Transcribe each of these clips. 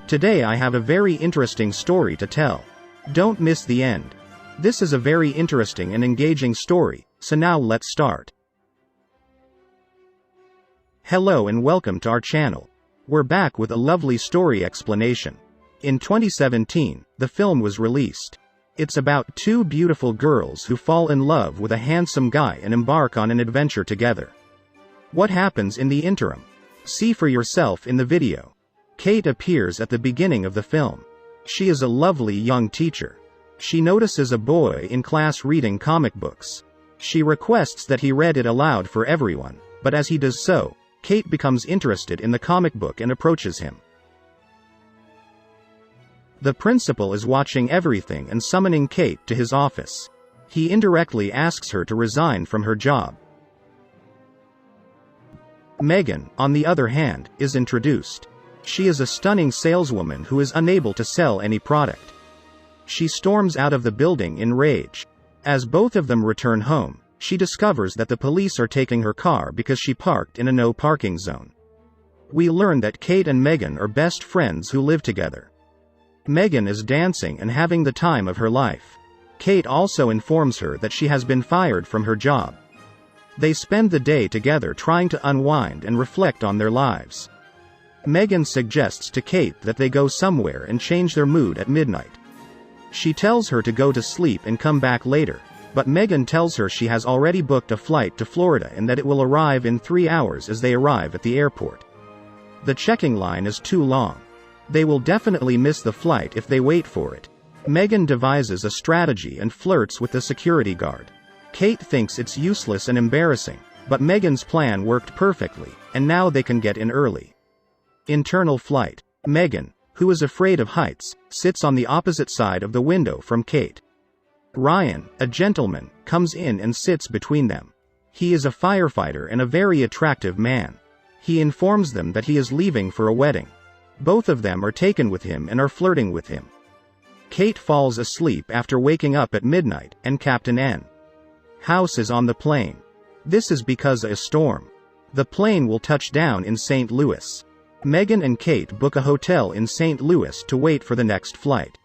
Today I have a very interesting story to tell. Don't miss the end. This is a very interesting and engaging story, so now let's start. Hello and welcome to our channel. We're back with a lovely story explanation. In 2017, the film was released. It's about two beautiful girls who fall in love with a handsome guy and embark on an adventure together. What happens in the interim? See for yourself in the video. Kate appears at the beginning of the film. She is a lovely young teacher. She notices a boy in class reading comic books. She requests that he read it aloud for everyone, but as he does so, Kate becomes interested in the comic book and approaches him. The principal is watching everything and summoning Kate to his office. He indirectly asks her to resign from her job. Megan, on the other hand, is introduced. She is a stunning saleswoman who is unable to sell any product. She storms out of the building in rage. As both of them return home, she discovers that the police are taking her car because she parked in a no parking zone. We learn that Kate and Megan are best friends who live together. Megan is dancing and having the time of her life. Kate also informs her that she has been fired from her job. They spend the day together trying to unwind and reflect on their lives. Megan suggests to Kate that they go somewhere and change their mood at midnight. She tells her to go to sleep and come back later, but Megan tells her she has already booked a flight to Florida and that it will arrive in 3 hours as they arrive at the airport. The checking line is too long. They will definitely miss the flight if they wait for it. Megan devises a strategy and flirts with the security guard. Kate thinks it's useless and embarrassing, but Megan's plan worked perfectly, and now they can get in early. Internal flight. Megan, who is afraid of heights, sits on the opposite side of the window from Kate. Ryan, a gentleman, comes in and sits between them. He is a firefighter and a very attractive man. He informs them that he is leaving for a wedding. Both of them are taken with him and are flirting with him. Kate falls asleep after waking up at midnight, and Captain N. House is on the plane. This is because of a storm. The plane will touch down in St. Louis. Megan and Kate book a hotel in St. Louis to wait for the next flight.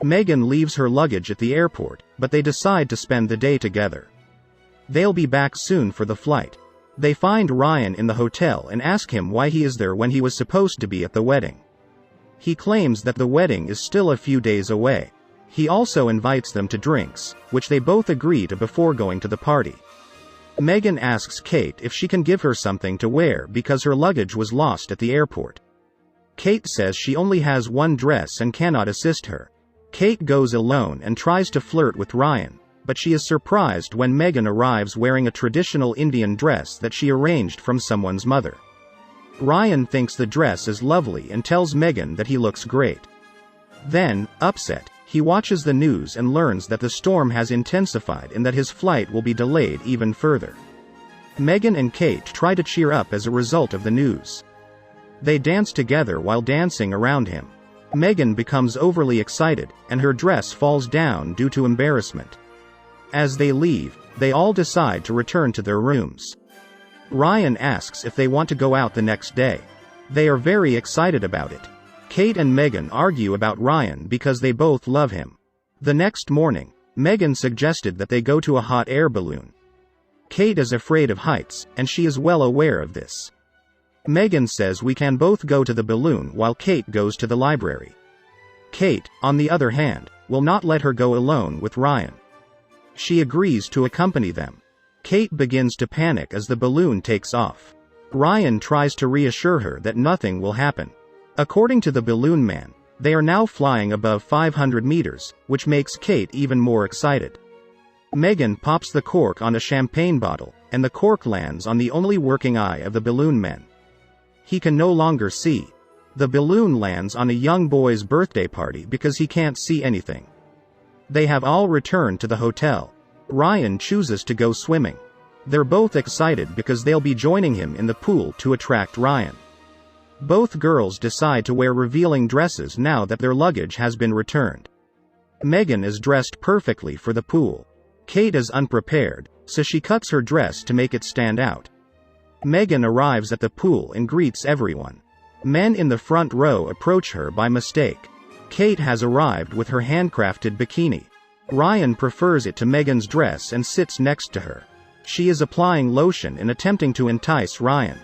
Megan leaves her luggage at the airport, but they decide to spend the day together. They'll be back soon for the flight. They find Ryan in the hotel and ask him why he is there when he was supposed to be at the wedding. He claims that the wedding is still a few days away. He also invites them to drinks, which they both agree to before going to the party. Megan asks Kate if she can give her something to wear because her luggage was lost at the airport. Kate says she only has one dress and cannot assist her. Kate goes alone and tries to flirt with Ryan, but she is surprised when Megan arrives wearing a traditional Indian dress that she arranged from someone's mother. Ryan thinks the dress is lovely and tells Megan that he looks great. Then, upset, he watches the news and learns that the storm has intensified and that his flight will be delayed even further. Megan and Kate try to cheer up as a result of the news. They dance together while dancing around him. Megan becomes overly excited, and her dress falls down due to embarrassment. As they leave, they all decide to return to their rooms. Ryan asks if they want to go out the next day. They are very excited about it. Kate and Megan argue about Ryan because they both love him. The next morning, Megan suggested that they go to a hot air balloon. Kate is afraid of heights, and she is well aware of this. Megan says we can both go to the balloon while Kate goes to the library. Kate, on the other hand, will not let her go alone with Ryan. She agrees to accompany them. Kate begins to panic as the balloon takes off. Ryan tries to reassure her that nothing will happen. According to the balloon man, they are now flying above 500 meters, which makes Kate even more excited. Megan pops the cork on a champagne bottle, and the cork lands on the only working eye of the balloon man. He can no longer see. The balloon lands on a young boy's birthday party because he can't see anything. They have all returned to the hotel. Ryan chooses to go swimming. They're both excited because they'll be joining him in the pool to attract Ryan. Both girls decide to wear revealing dresses now that their luggage has been returned. Megan is dressed perfectly for the pool. Kate is unprepared, so she cuts her dress to make it stand out. Megan arrives at the pool and greets everyone. Men in the front row approach her by mistake. Kate has arrived with her handcrafted bikini. Ryan prefers it to Megan's dress and sits next to her. She is applying lotion and attempting to entice Ryan.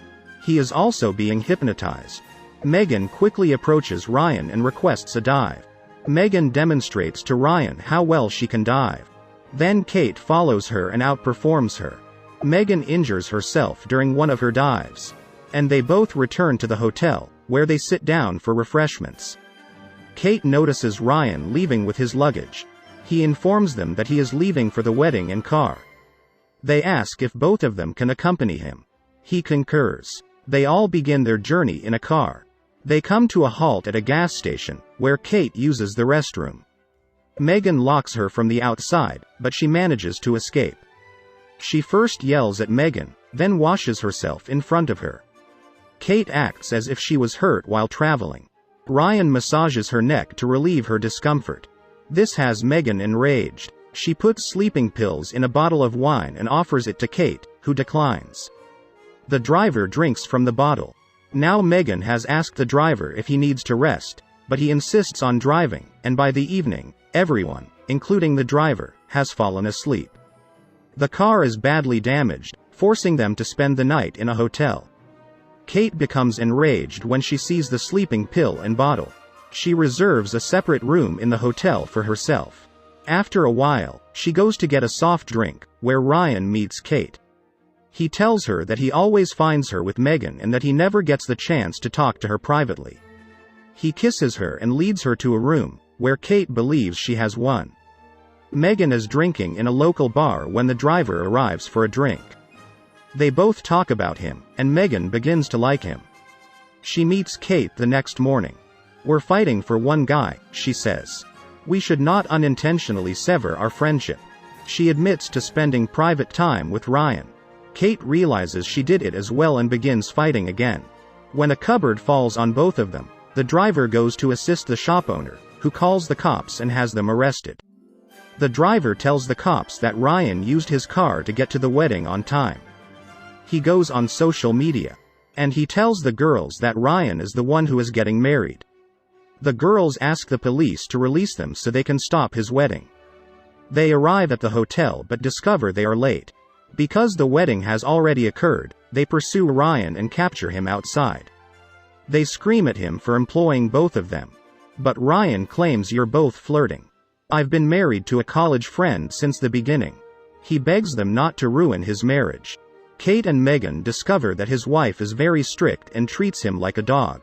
He is also being hypnotized. Megan quickly approaches Ryan and requests a dive. Megan demonstrates to Ryan how well she can dive. Then Kate follows her and outperforms her. Megan injures herself during one of her dives. And they both return to the hotel, where they sit down for refreshments. Kate notices Ryan leaving with his luggage. He informs them that he is leaving for the wedding in car. They ask if both of them can accompany him. He concurs. They all begin their journey in a car. They come to a halt at a gas station, where Kate uses the restroom. Megan locks her from the outside, but she manages to escape. She first yells at Megan, then washes herself in front of her. Kate acts as if she was hurt while traveling. Ryan massages her neck to relieve her discomfort. This has Megan enraged. She puts sleeping pills in a bottle of wine and offers it to Kate, who declines. The driver drinks from the bottle. Now Megan has asked the driver if he needs to rest, but he insists on driving, and by the evening, everyone, including the driver, has fallen asleep. The car is badly damaged, forcing them to spend the night in a hotel. Kate becomes enraged when she sees the sleeping pill and bottle. She reserves a separate room in the hotel for herself. After a while, she goes to get a soft drink, where Ryan meets Kate. He tells her that he always finds her with Megan and that he never gets the chance to talk to her privately. He kisses her and leads her to a room, where Kate believes she has won. Megan is drinking in a local bar when the driver arrives for a drink. They both talk about him, and Megan begins to like him. She meets Kate the next morning. "We're fighting for one guy," she says. "We should not unintentionally sever our friendship." She admits to spending private time with Ryan. Kate realizes she did it as well and begins fighting again. When a cupboard falls on both of them, the driver goes to assist the shop owner, who calls the cops and has them arrested. The driver tells the cops that Ryan used his car to get to the wedding on time. He goes on social media. And he tells the girls that Ryan is the one who is getting married. The girls ask the police to release them so they can stop his wedding. They arrive at the hotel but discover they are late. Because the wedding has already occurred, they pursue Ryan and capture him outside. They scream at him for employing both of them. But Ryan claims, "You're both flirting. I've been married to a college friend since the beginning." He begs them not to ruin his marriage. Kate and Megan discover that his wife is very strict and treats him like a dog.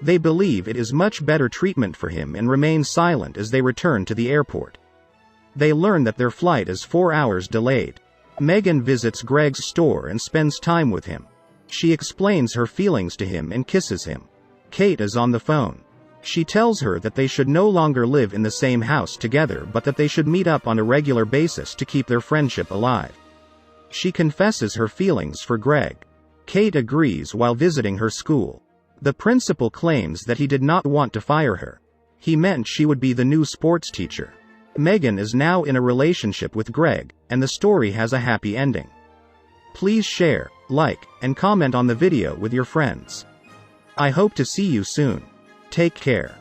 They believe it is much better treatment for him and remain silent as they return to the airport. They learn that their flight is 4 hours delayed. Megan visits Greg's store and spends time with him. She explains her feelings to him and kisses him. Kate is on the phone. She tells her that they should no longer live in the same house together but that they should meet up on a regular basis to keep their friendship alive. She confesses her feelings for Greg. Kate agrees while visiting her school. The principal claims that he did not want to fire her. He meant she would be the new sports teacher. Megan is now in a relationship with Greg, and the story has a happy ending. Please share, like, and comment on the video with your friends. I hope to see you soon. Take care.